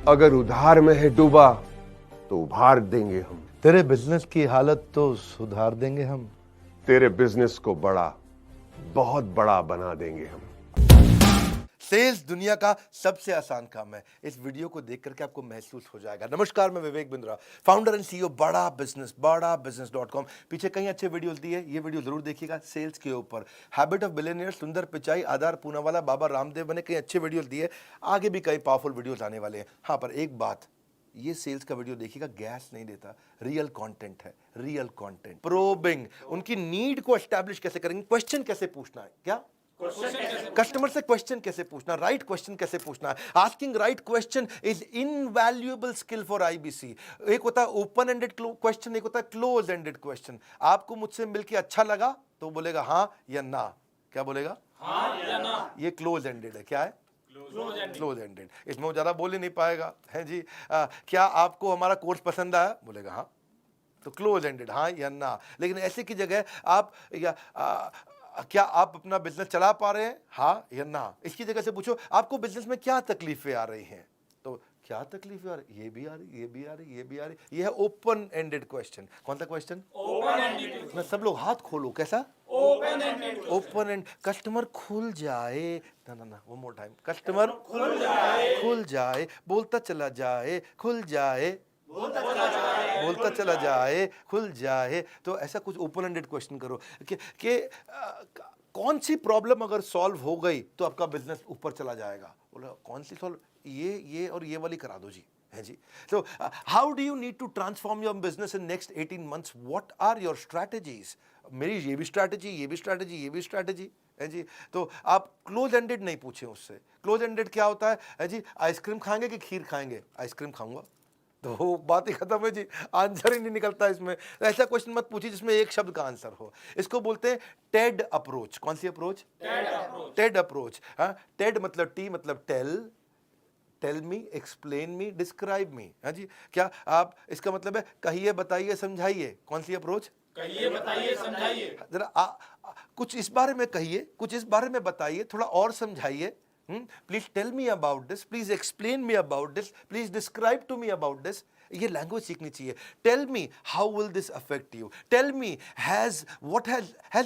अगर उधार में है डूबा तो उभार देंगे हम। तेरे बिजनेस की हालत तो सुधार देंगे हम। तेरे बिजनेस को बड़ा, बहुत बड़ा बना देंगे हम। सेल्स दुनिया का सबसे आसान काम है। इस वीडियो को देख करके आपको महसूस हो जाएगा। नमस्कार, मैं Vivek Bindra, founder and CEO बड़ा बिजनेस.com। पीछे कई अच्छे वीडियोस दिए, ये वीडियो जरूर देखिएगा सेल्स के ऊपर। हैबिट ऑफ बिलियनियर, सुंदर पिचाई, आधार पूनावाला, बाबा रामदेव बने कई अच्छे वीडियोस दिए। आगे भी कई पावरफुल वीडियोस आने वाले हैं। हाँ, पर एक बात, ये सेल्स का वीडियो देखिएगा, गैस नहीं देता, रियल कंटेंट है, रियल कंटेंट। प्रोबिंग, उनकी नीड को एस्टैब्लिश कैसे करेंगे, क्वेश्चन कैसे पूछना है, क्या कस्टमर से क्वेश्चन कैसे पूछना, राइट क्वेश्चन कैसे पूछना है। Asking right question is invaluable skill for IBC. एक होता है ओपन एंडेड क्वेश्चन, एक होता है क्लोज एंडेड क्वेश्चन। आपको मुझसे मिलके अच्छा लगा तो बोलेगा हाँ या ना। क्या बोलेगा? हाँ या ना। ये क्लोज एंडेड है। क्या है? Close ended. इसमें वो ज्यादा बोल ही नहीं पाएगा, है जी। क्या आपको हमारा कोर्स पसंद आया? बोलेगा हाँ, तो क्लोज एंडेड, हाँ या ना। लेकिन ऐसे की जगह आप क्या आप अपना बिजनेस चला पा रहे हैं, हाँ या ना। इसकी जगह से पूछो आपको बिजनेस में क्या तकलीफें आ रही हैं, तो क्या तकलीफें आ रही, ये भी आ रही, ये भी आ रही, ये भी आ रही। ये है ओपन एंडेड क्वेश्चन। कौन सा क्वेश्चन? Open ended. सब लोग हाथ खोलो, कैसा? Open ended. Open and. Customer खुल जाए, ना वो मोर टाइम। कस्टमर खुल जाए, बोलता चला जाए, खुल जाए, बोलता चला जाए, खुल जाए। तो ऐसा कुछ ओपन एंडेड क्वेश्चन करो कि कौन सी प्रॉब्लम अगर सॉल्व हो गई तो आपका बिजनेस ऊपर चला जाएगा। बोला कौन सी सॉल्व? ये और ये वाली करा दो जी, है जी। तो how do you need to transform your business in next 18 months? What are your strategies? मेरी ये भी स्ट्रैटेजी, ये भी स्ट्रैटेजी, ये भी स्ट्रैटेजी, है जी। तो आप क्लोज एंडेड नहीं पूछे उससे। क्लोज एंडेड क्या होता है जी? आइसक्रीम खाएंगे कि खीर खाएंगे? आइसक्रीम खाऊंगा, तो बात ही खत्म है जी, आंसर ही नहीं निकलता इसमें। तो ऐसा क्वेश्चन मत पूछिए जिसमें एक शब्द का आंसर हो। इसको बोलते हैं टेड अप्रोच। कौन सी अप्रोच? TED approach. हाँ, टेड मतलब टी मतलब tell me, explain me, describe me. हाँ जी। क्या आप, इसका मतलब है कहिए, बताइए, समझाइए। कौन सी अप्रोच? कहिए, बताइए, समझाइए। जरा कुछ इस बारे में कहिए, कुछ इस बारे में बताइए, थोड़ा और समझाइए। Please tell me about this, please explain me about this, please describe to me about this. ये लैंग्वेज सीखनी चाहिए। Tell me how will this affect you, tell me has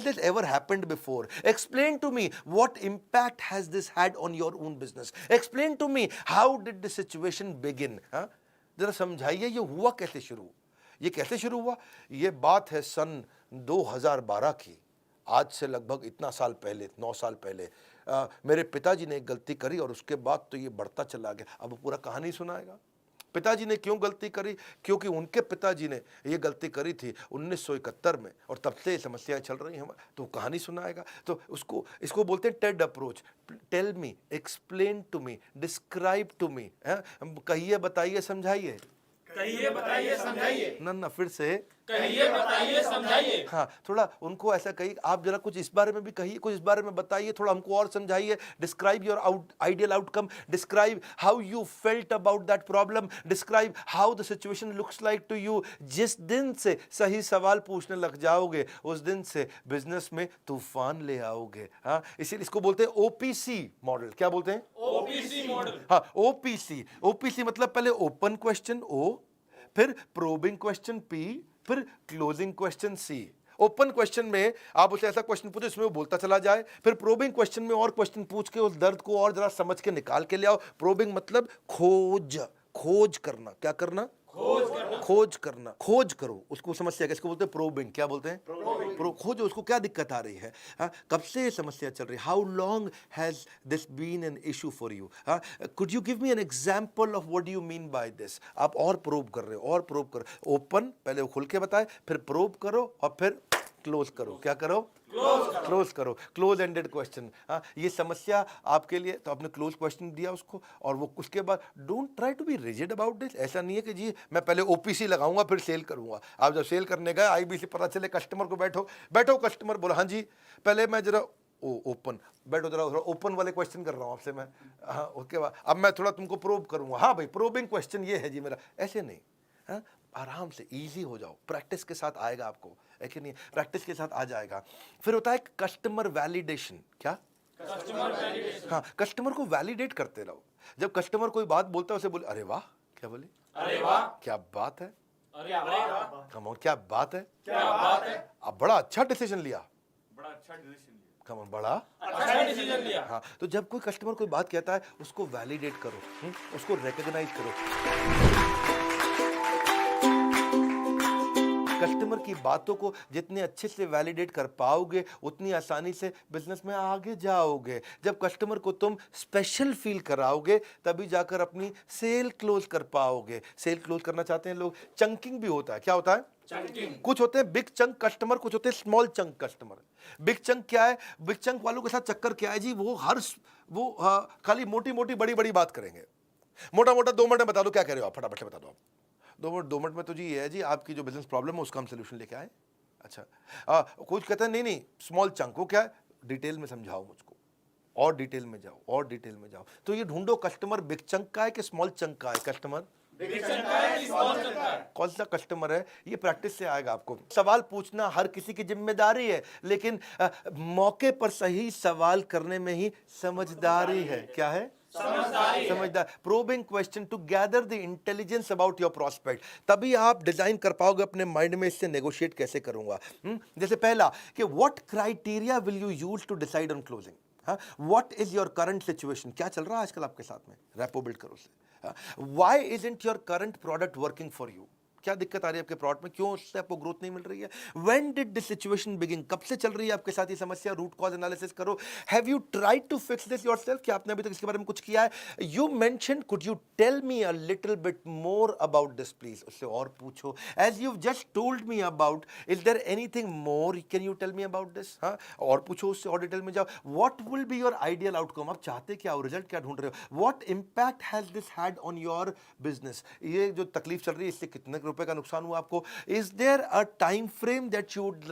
this ever happened before, explain to me what impact has this had on your own business, explain to me how did this situation begin. जरा समझाइए ये हुआ कैसे शुरू, ये कैसे शुरू हुआ। ये बात है सन 2012 की, आज से लगभग इतना साल पहले, 9 साल पहले। मेरे पिताजी ने एक गलती करी और उसके बाद तो ये बढ़ता चला गया। अब पूरा कहानी सुनाएगा पिताजी ने क्यों गलती करी, क्योंकि उनके पिताजी ने ये गलती करी थी 1971 में और तब से ये समस्याएं चल रही हैं। तो कहानी सुनाएगा। तो इसको बोलते हैं TED approach. Tell me, explain to me, describe to me. कहिए, बताइए, समझाइए। कहिए, बताइए, समझाइए। ना फिर से कहिए, बताइए, समझाइए। हाँ, थोड़ा उनको ऐसा कहिए, आप जरा कुछ इस बारे में भी कहिए, कुछ इस बारे में बताइए, थोड़ा हमको और समझाइए। Describe your ideal outcome, describe how you felt about that problem, describe how the situation looks like to you. जिस दिन से सही सवाल पूछने लग जाओगे उस दिन से बिजनेस में तूफान ले आओगे। हाँ, इसीलिए इसको बोलते हैं ओपीसी मॉडल। क्या बोलते हैं? OPC model. हाँ, ओपीसी मतलब पहले ओपन क्वेश्चन ओ, फिर प्रोबिंग क्वेश्चन पी, फिर क्लोजिंग क्वेश्चन सी। ओपन क्वेश्चन में आप उसे ऐसा क्वेश्चन पूछो इसमें वो बोलता चला जाए, फिर प्रोबिंग क्वेश्चन में और क्वेश्चन पूछ के उस दर्द को और जरा समझ के निकाल के ले आओ। प्रोबिंग मतलब खोज करना। क्या करना? खोज करना। खोज करो उसको, समस्या इसको बोलते हैं प्रोबिंग। क्या बोलते हैं? खोजो उसको क्या दिक्कत आ रही है, कब से ये समस्या चल रही है, how long has this been an issue for you, could you give me an example of what you mean by this. आप और प्रोब कर रहे हो, और प्रोब करो। ओपन पहले वो खुल के बताए, फिर प्रोब करो और फिर क्लोज करो। क्या करो? क्लोज करो। Close ended question. ये समस्या आपके लिए, तो आपने क्लोज क्वेश्चन दिया उसको, और वो उसके बाद don't try to be rigid about this. ऐसा नहीं है कि जी मैं पहले ओपीसी लगाऊंगा फिर सेल करूंगा। आप जब सेल करने गए आईबीसी पता चले कस्टमर को, बैठो कस्टमर बोला हाँ जी, पहले मैं जरा ओपन बैठो, जरा ओपन वाले क्वेश्चन कर रहा हूँ आपसे मैं। हाँ, उसके बाद अब मैं थोड़ा तुमको प्रोब करूंगा। हाँ भाई, प्रोबिंग क्वेश्चन ये है जी मेरा। ऐसे नहीं, हाँ, आराम से इजी हो जाओ। प्रैक्टिस के साथ आएगा आपको, है कि नहीं? प्रैक्टिस के साथ आ जाएगा। फिर होता है कस्टमर वैलिडेशन। क्या? Customer validation. हाँ, कस्टमर को वैलिडेट करते रहो। जब कस्टमर कोई बात बोलता है उसे बोले अरे वाह, क्या बोले, अरे वाह क्या बात है, अरे वाह कम ऑन क्या बात है, क्या बात है, अब बड़ा अच्छा डिसीजन लिया, बड़ा अच्छा डिसीजन लिया, कम ऑन बड़ा अच्छा डिसीजन लिया। हाँ, तो जब कोई कस्टमर कोई बात कहता है उसको वैलिडेट करो, उसको रिकॉग्नाइज करो। कस्टमर की बातों को जितने अच्छे से वैलिडेट कर पाओगे उतनी आसानी से बिजनेस में आगे जाओगे। जब कस्टमर को तुम स्पेशल फील कराओगे तभी जाकर अपनी सेल क्लोज कर पाओगे। सेल क्लोज करना चाहते हैं लोग, चंकिंग भी होता है। क्या होता है? चंकिंग। कुछ होते हैं बिग चंक कस्टमर, कुछ होते हैं small chunk customer. Big chunk क्या है? बिग चंक वालों के साथ चक्कर क्या है जी, वो खाली मोटी मोटी बड़ी बड़ी बात करेंगे। मोटा मोटा 2 मिनट में बता दो क्या कह रहे हो आप, फटाफट से बता दो आप। 2 मिनट में तो जी ये है जी, आपकी जो बिजनेस प्रॉब्लम है उसका हम सोल्यूशन लेके आए। अच्छा, कुछ कहते हैं नहीं स्मॉल चंक, वो क्या है? डिटेल में समझाओ मुझको, और डिटेल में जाओ, और डिटेल में जाओ। तो ये ढूंढो कस्टमर बिग चंक का है कि स्मॉल चंक का है। कस्टमर बिग चंक का है कि स्मॉल चंक का है? कौन सा कस्टमर है, ये प्रैक्टिस से आएगा आपको। सवाल पूछना हर किसी की जिम्मेदारी है, लेकिन मौके पर सही सवाल करने में ही समझदारी है। क्या है? समझदार। Probing question to gather the intelligence about your prospect. तभी आप डिजाइन कर पाओगे अपने माइंड में इससे नेगोशिएट कैसे करूंगा। जैसे पहला कि what criteria will you use to decide on closing. What is your current situation, क्या चल रहा है आजकल आपके साथ में, रैपो बिल्ड करो उससे। Why isn't your current product working for you, क्या दिक्कत आ रही है आपके प्रोडक्ट में, क्यों उससे आपको ग्रोथ नहीं मिल रही है। When did this situation begin, कब से चल रही है आपके साथ ये समस्या, रूट कॉज एनालिसिस करो। Have you tried to fix this yourself, क्या आपने अभी तक इसके बारे में कुछ किया है। You mention could you tell me a little bit more about this please, उससे और पूछो। As you just told me about, is there anything more, can you tell me about this. हाँ, और पूछो उससे, और डिटेल में जाओ। What will be your ideal outcome, आप चाहते क्या हो, रिजल्ट क्या ढूंढ रहे हो। What impact has this had on your business, ये जो तकलीफ चल रही है इससे कितने रुपए का नुकसान हुआ आपको। Is there a time frame that you would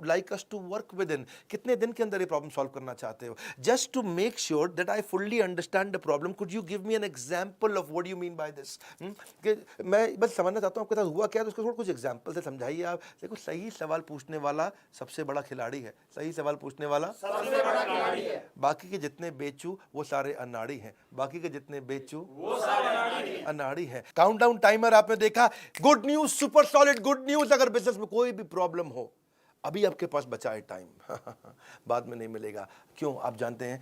like us to work within, कितने दिन के अंदर ये प्रॉब्लम सॉल्व करना चाहते हो। Just to make sure that I fully understand the problem, could you give me an example of what you mean by this? कि मैं बस समझना चाहता हूँ आपके साथ हुआ क्या, तो उसको थोड़ा कुछ एग्जाम्पल से समझाइए आप। देखो, सही सवाल पूछने वाला सबसे बड़ा खिलाड़ी है, सही सवाल पूछने वाला सबसे बड़ा खिलाड़ी है। बाकी के जितने बेचू वो सारे अनाड़ी हैं, बाकी के जितने बेचू वो सारे अनाड़ी हैं। काउंटडाउन टाइमर आपने देखा। Good news, super solid good news, अगर बिजनेस में कोई भी प्रॉब्लम हो अभी आपके पास बचा है टाइम, बाद में नहीं मिलेगा। क्यों? आप जानते हैं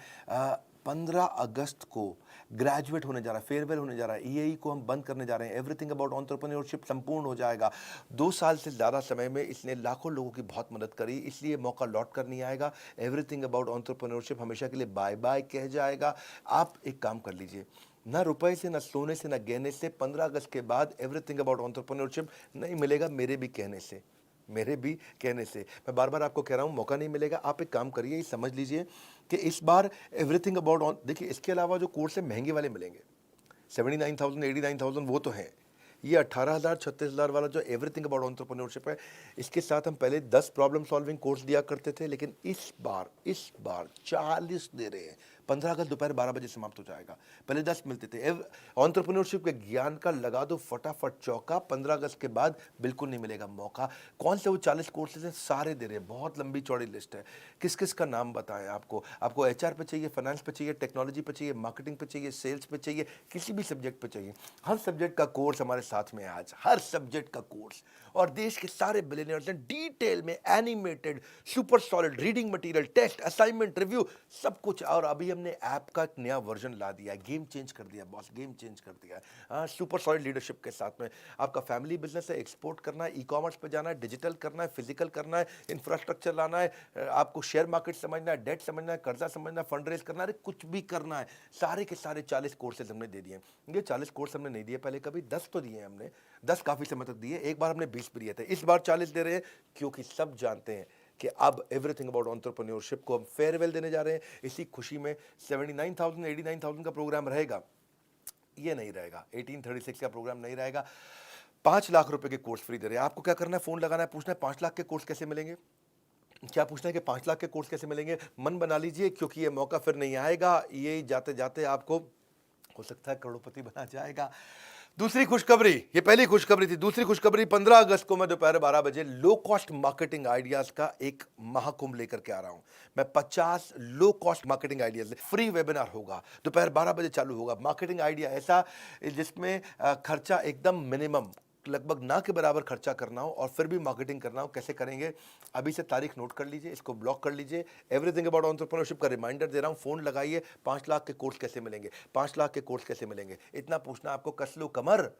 15 अगस्त को ग्रेजुएट होने जा रहा है, फेयरवेल होने जा रहा है, ईएई को हम बंद करने जा रहे हैं। एवरीथिंग अबाउट एंटरप्रेन्योरशिप संपूर्ण हो जाएगा। 2 साल से ज़्यादा समय में इसने लाखों लोगों की बहुत मदद करी, इसलिए मौका लौट कर नहीं आएगा। एवरीथिंग अबाउट एंटरप्रेन्योरशिप हमेशा के लिए बाय बाय कह जाएगा। आप एक काम कर लीजिए, ना रुपए से, ना सोने से, ना गहने से 15 अगस्त के बाद एवरीथिंग अबाउट एंटरप्रेन्योरशिप नहीं मिलेगा। मेरे भी कहने से, मैं बार बार आपको कह रहा हूँ, मौका नहीं मिलेगा। आप एक काम करिए, समझ लीजिए कि इस बार एवरीथिंग अबाउट, देखिए इसके अलावा जो कोर्स है महंगे वाले मिलेंगे, 79,000 89,000 वो तो हैं। ये 18,000 36,000 वाला जो एवरीथिंग अबाउट एंटरप्रेन्योरशिप है, इसके साथ हम पहले 10 प्रॉब्लम सॉल्विंग कोर्स दिया करते थे, लेकिन इस बार 40 दे रहे हैं। 15 अगस्त दोपहर 12 बजे समाप्त हो जाएगा। पहले 10 मिलते थे। एंटरप्रेन्योरशिप के ज्ञान का लगा दो फटाफट चौका। 15 अगस्त के बाद बिल्कुल नहीं मिलेगा मौका। कौन से वो 40 कोर्सेज हैं, सारे दे रहे हैं। बहुत लंबी चौड़ी लिस्ट है। किस किस का नाम बताएं आपको एचआर पे चाहिए, फाइनेंस पे चाहिए, टेक्नोलॉजी पे चाहिए, मार्केटिंग पे चाहिए, सेल्स पे चाहिए, किसी भी सब्जेक्ट पे चाहिए। हर सब्जेक्ट का कोर्स हमारे साथ में है आज, हर सब्जेक्ट का कोर्स। और देश के सारे बिलियनियर्स हैं, डिटेल में animated, super solid reading material, test, assignment, review, सब कुछ। और अभी हमने ऐप का एक नया वर्जन ला दिया है। गेम चेंज कर दिया बॉस, गेम चेंज कर दिया है। सुपर सॉलिड लीडरशिप के साथ में आपका फैमिली बिजनेस है, एक्सपोर्ट करना है, ई कॉमर्स पे जाना है, डिजिटल करना है, फिजिकल करना है, इंफ्रास्ट्रक्चर लाना है, आपको शेयर मार्केट समझना है, डेट समझना है, कर्जा समझना है, फंड रेज करना है, कुछ भी करना है। सारे के सारे 40 कोर्सेज हमने दे दिए। ये 40 कोर्स हमने नहीं दिए पहले कभी, 10 तो दिए हमने, 10 काफी समय तक दिए। एक बार हमने 20 भी दिए थे, इस बार 40 दे रहे हैं, क्योंकि सब जानते हैं कि अब एवरीथिंग अबाउट एंटरप्रेन्योरशिप को हम फेयरवेल देने जा रहे हैं। इसी खुशी में 79,000 89,000 का प्रोग्राम रहेगा, ये नहीं रहेगा। 1836 का प्रोग्राम नहीं रहेगा। 5 लाख रुपए के कोर्स फ्री दे रहे हैं। आपको क्या करना है, फोन लगाना है, पूछना है 5 लाख के कोर्स कैसे मिलेंगे। क्या पूछना है कि 5 लाख के कोर्स कैसे मिलेंगे। मन बना लीजिए, क्योंकि ये मौका फिर नहीं आएगा। ये जाते जाते आपको हो सकता है करोड़पति बना जाएगा। दूसरी खुशखबरी, ये पहली खुशखबरी थी। दूसरी खुशखबरी 15 अगस्त को मैं दोपहर 12 बजे लो कॉस्ट मार्केटिंग आइडियाज का एक महाकुंभ लेकर के आ रहा हूं। मैं 50 low cost marketing ideas, free webinar होगा, दोपहर 12 बजे चालू होगा। मार्केटिंग आइडिया ऐसा जिसमें खर्चा एकदम मिनिमम, लगभग ना के बराबर खर्चा करना हो और फिर भी मार्केटिंग करना हो। कैसे करेंगे, अभी से तारीख नोट कर लीजिए, इसको ब्लॉक कर लीजिए। एवरीथिंग अबाउट एंटरप्रेन्योरशिप का रिमाइंडर दे रहा हूं, फोन लगाइए। 5 लाख के कोर्स कैसे मिलेंगे, 5 लाख के कोर्स कैसे मिलेंगे, इतना पूछना आपको। कस लो कमर,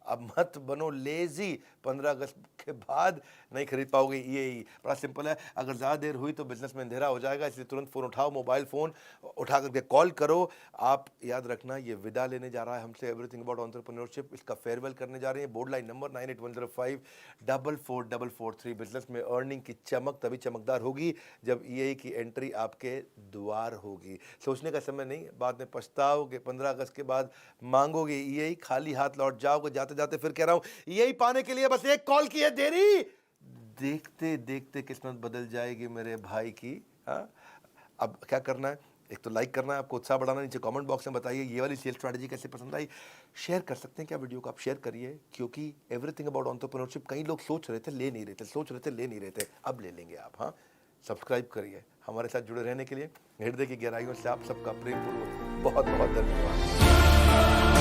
अब मत बनो लेजी। 15 अगस्त के बाद नहीं खरीद पाओगे ईएई। बड़ा सिंपल है, अगर ज़्यादा देर हुई तो बिजनेस में अंधेरा हो जाएगा, इसलिए तुरंत फ़ोन उठाओ, मोबाइल फ़ोन उठा करके कॉल करो। आप याद रखना, ये विदा लेने जा रहा है हमसे एवरीथिंग अबाउट एंटरप्रेन्योरशिप। इसका फेयरवेल करने जा रहे हैं। Board line number 9810544443। बिजनेस में अर्निंग की चमक तभी चमकदार होगी जब ईएई की एंट्री आपके द्वार होगी। सोचने का समय नहीं, बाद में पछताओगे। 15 अगस्त के बाद मांगोगे ईएई, खाली हाथ लौट जाओगे। जाते जाते फिर कह रहा हूं, यही पाने के लिए बस एक कॉल की है देरी। देखते देखते किस्मत बदल जाएगी मेरे भाई की। हाँ, अब क्या करना है, एक तो लाइक करना है, आपको उत्साह बढ़ाना। नीचे कमेंट बॉक्स में बताइए ये वाली सेल स्ट्रैटेजी कैसे पसंद आई। शेयर कर सकते हैं क्या वीडियो को, आप शेयर करिए, क्योंकि एवरीथिंग अबाउट एंटरप्रेन्योरशिप कई लोग सोच रहे थे ले नहीं रहे थे, सोच रहे थे ले नहीं रहे थे, अब ले लेंगे आप। हाँ, सब्सक्राइब करिए। हमारे साथ जुड़े रहने के लिए हृदय की गहराइयों से आप सबका प्रेम पूर्वक बहुत बहुत धन्यवाद।